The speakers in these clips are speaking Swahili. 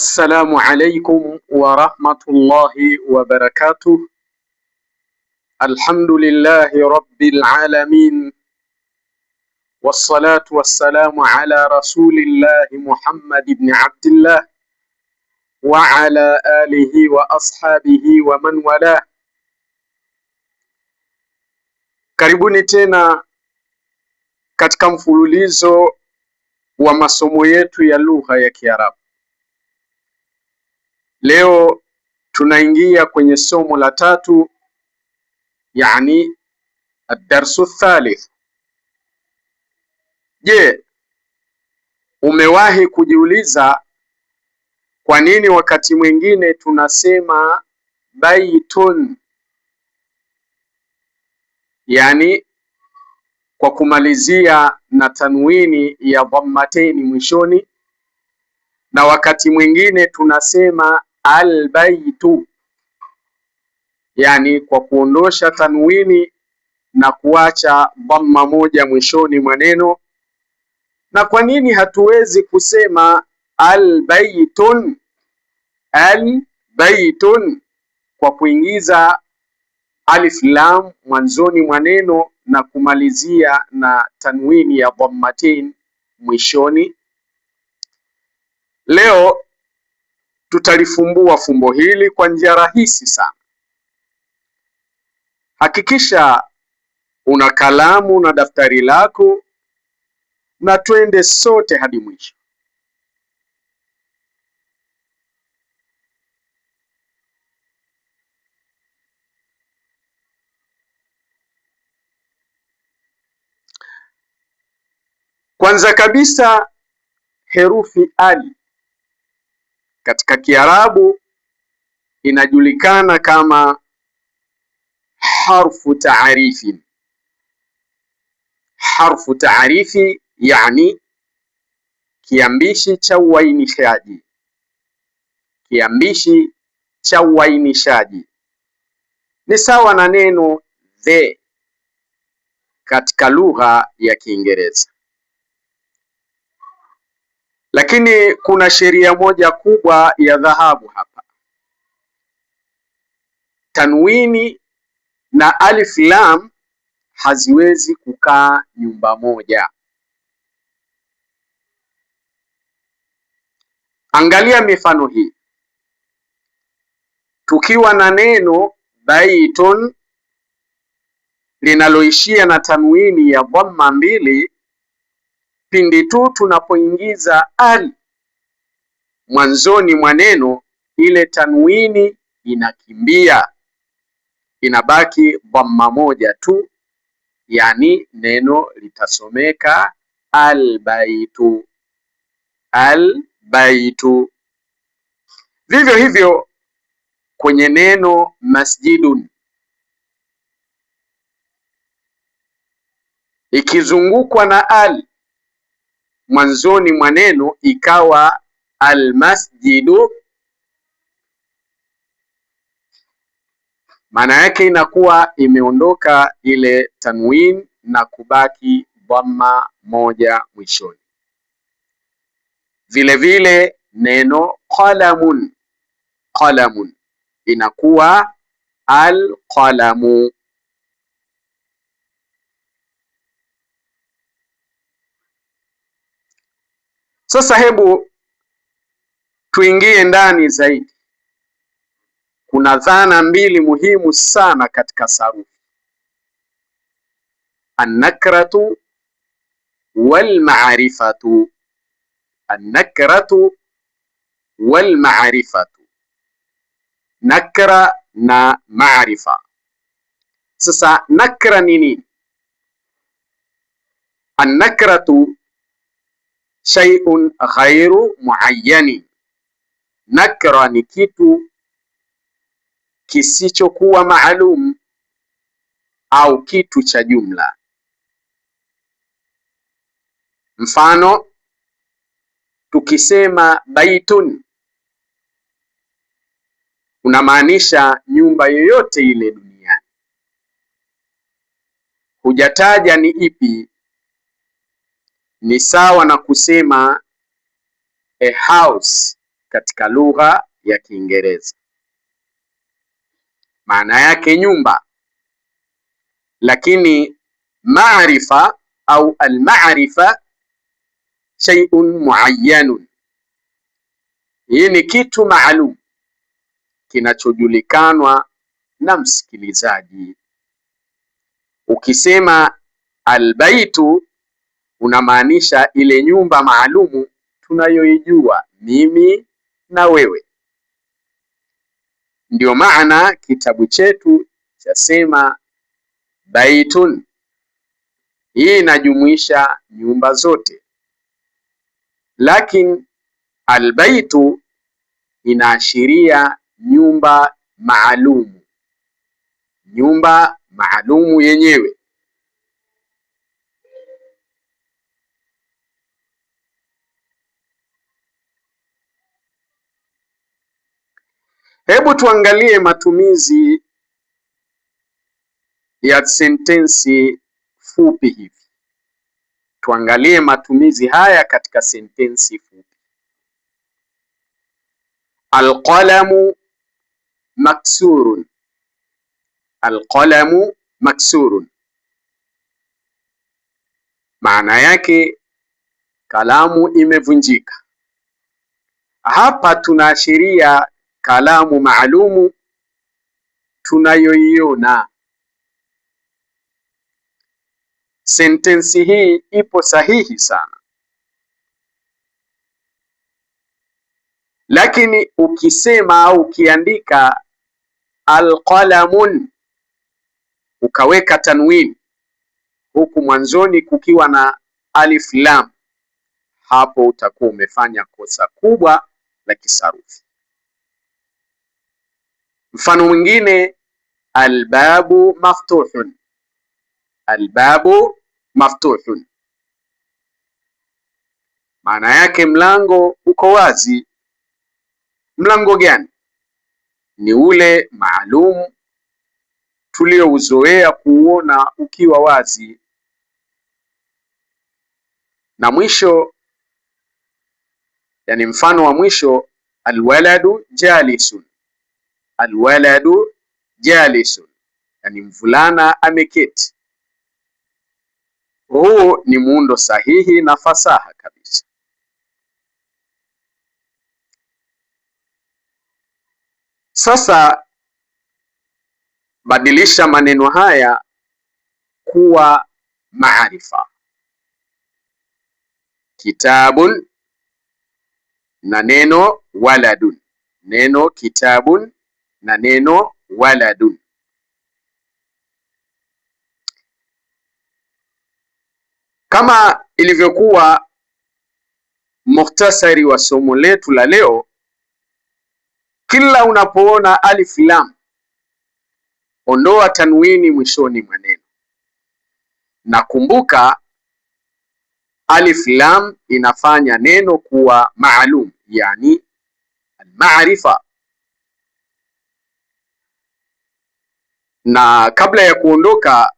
السلام عليكم ورحمة الله وبركاته. الحمد لله رب العالمين، والصلاة والسلام على رسول الله محمد بن عبد الله وعلى آله وأصحابه ومن والاه. Karibuni tena katika mfululizo wa masomo yetu ya lugha ya Kiarabu. Leo tunaingia kwenye somo la tatu, yani ad-darsu thalith. Je, umewahi kujiuliza kwa nini wakati mwingine tunasema baitun, yani kwa kumalizia na tanwini ya dhammateni mwishoni, na wakati mwingine tunasema al-baitu, yani kwa kuondosha tanwini na kuacha dhamma moja mwishoni mwa neno? Na kwa nini hatuwezi kusema al-baitun kwa kuingiza alif lam mwanzoni mwa neno na kumalizia na tanwini ya dhammatain mwishoni? Leo tutalifumbua fumbo hili kwa njia rahisi sana. Hakikisha una kalamu na daftari lako na twende sote hadi mwisho. Kwanza kabisa, herufi al katika Kiarabu inajulikana kama harfu taarifi. Harfu taarifi yani kiambishi cha uainishaji. Kiambishi cha uainishaji ni sawa na neno the katika lugha ya Kiingereza. Lakini kuna sheria moja kubwa ya dhahabu hapa. Tanwini na alif lam haziwezi kukaa nyumba moja. Angalia mifano hii. Tukiwa na neno baitun linaloishia na tanwini ya dhamma mbili, pindi tu tunapoingiza al mwanzoni mwa neno, ile tanwini inakimbia, inabaki dhamma moja tu, yani neno litasomeka al-baitu. Al-baitu. Vivyo hivyo kwenye neno masjidun, ikizungukwa na al mwanzoni mwa neno ikawa al-masjidu, maana yake inakuwa imeondoka ile tanwin na kubaki dhamma moja mwishoni. Vile vile neno qalamun, qalamun inakuwa al-qalamu. Sasa hebu tuingie ndani zaidi. Kuna dhana mbili muhimu sana katika sarufi: an-nakratu wal-ma'rifatu. An-nakratu wal-ma'rifatu, nakra na maarifa. Sasa nakra ni nini? An-nakratu shay'un ghairu muayyan. Nakra ni kitu kisichokuwa maalum au kitu cha jumla. Mfano, tukisema baitun unamaanisha nyumba yoyote ile duniani. Hujataja ni ipi. Ni sawa na kusema a house katika lugha ya Kiingereza. Maana yake nyumba, lakini maarifa au almaarifa shay'un muayyanun, hii ni kitu maalum kinachojulikanwa na msikilizaji. Ukisema albaitu unamaanisha ile nyumba maalumu tunayoijua mimi na wewe. Ndio maana kitabu chetu chasema baitun, hii inajumuisha nyumba zote, lakini albaitu inaashiria nyumba maalumu, nyumba maalumu yenyewe. Hebu tuangalie matumizi ya sentensi fupi hivi. Tuangalie matumizi haya katika sentensi fupi. Alqalamu maksurun. Alqalamu maksurun, maana yake kalamu imevunjika. Hapa tunaashiria kalamu maalumu tunayoiona. Sentensi hii ipo sahihi sana, lakini ukisema au ukiandika alqalamun ukaweka tanwini huku mwanzoni kukiwa na alif lam, hapo utakuwa umefanya kosa kubwa la kisarufi. Mfano mwingine, albabu maftuhun. Albabu maftuhun, maana yake mlango uko wazi. Mlango gani? Ni ule maalum tuliouzoea kuuona ukiwa wazi. Na mwisho, yani mfano wa mwisho, alwaladu jalisun. Alwaladu jalisun, yani mvulana ameketi. Huu ni muundo sahihi na fasaha kabisa. Sasa badilisha maneno haya kuwa maarifa. Kitabun na neno waladun. Neno kitabun na neno waladun. Kama ilivyokuwa mukhtasari wa somo letu la leo, kila unapoona alif lam ondoa tanwini mwishoni mwa neno. Na kumbuka alif lam inafanya neno kuwa maalum, yani almaarifa. Na kabla ya kuondoka,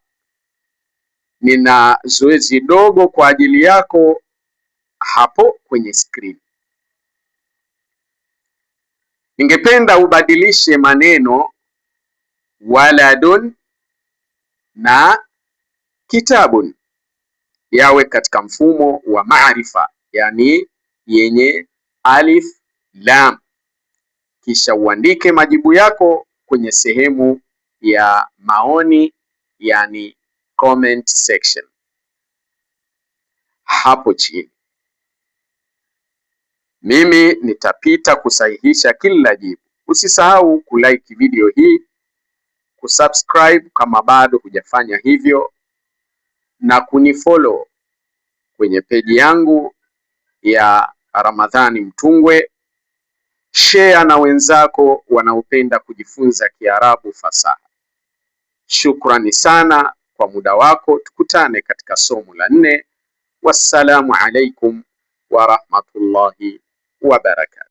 nina zoezi dogo kwa ajili yako hapo kwenye screen. Ningependa ubadilishe maneno waladun na kitabun yawe katika mfumo wa maarifa, yani yenye alif lam, kisha uandike majibu yako kwenye sehemu ya maoni, yani comment section hapo chini. Mimi nitapita kusahihisha kila jibu. Usisahau kulike video hii, kusubscribe kama bado hujafanya hivyo, na kunifollow kwenye peji yangu ya Ramadhani Mtungwe. Share na wenzako wanaopenda kujifunza Kiarabu fasaha. Shukrani sana kwa muda wako. Tukutane katika somo la 4. Wassalamu alaikum wa rahmatullahi wa barakatuh.